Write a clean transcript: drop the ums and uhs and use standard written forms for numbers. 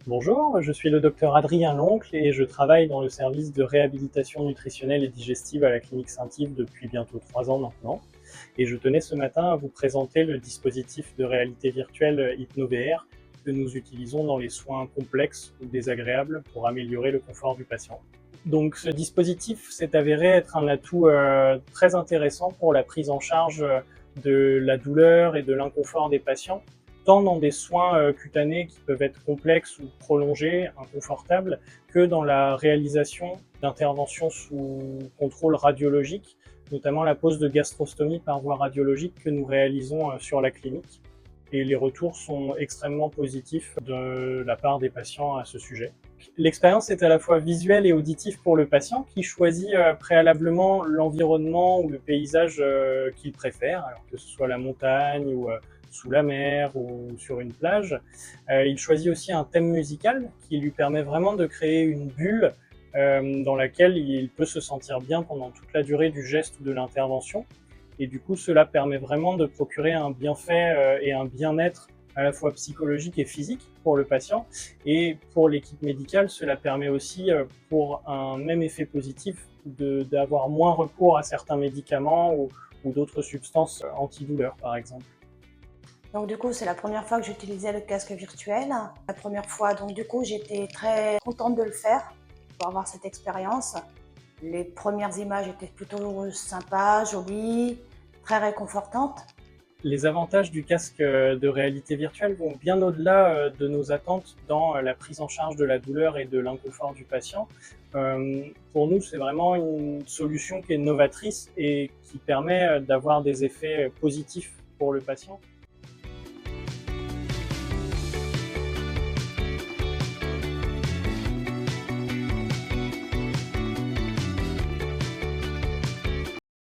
Bonjour, je suis le docteur Adrien Loncle et je travaille dans le service de réhabilitation nutritionnelle et digestive à la clinique Saint-Yves depuis bientôt 3 ans maintenant. Et je tenais ce matin à vous présenter le dispositif de réalité virtuelle HypnoVR que nous utilisons dans les soins complexes ou désagréables pour améliorer le confort du patient. Donc ce dispositif s'est avéré être un atout très intéressant pour la prise en charge de la douleur et de l'inconfort des patients, tant dans des soins cutanés qui peuvent être complexes ou prolongés, inconfortables, que dans la réalisation d'interventions sous contrôle radiologique, notamment la pose de gastrostomie par voie radiologique que nous réalisons sur la clinique. Et les retours sont extrêmement positifs de la part des patients à ce sujet. L'expérience est à la fois visuelle et auditive pour le patient qui choisit préalablement l'environnement ou le paysage qu'il préfère, alors que ce soit la montagne ou sous la mer ou sur une plage. Il choisit aussi un thème musical qui lui permet vraiment de créer une bulle dans laquelle il peut se sentir bien pendant toute la durée du geste ou de l'intervention. Et du coup, cela permet vraiment de procurer un bienfait et un bien-être à la fois psychologique et physique pour le patient. Et pour l'équipe médicale, cela permet aussi, pour un même effet positif, d'avoir moins recours à certains médicaments ou d'autres substances antidouleurs, par exemple. Donc du coup, c'est la première fois que j'utilisais le casque virtuel. La première fois, donc du coup, j'étais très contente de le faire pour avoir cette expérience. Les premières images étaient plutôt sympas, jolies, très réconfortantes. Les avantages du casque de réalité virtuelle vont bien au-delà de nos attentes dans la prise en charge de la douleur et de l'inconfort du patient. Pour nous, c'est vraiment une solution qui est novatrice et qui permet d'avoir des effets positifs pour le patient.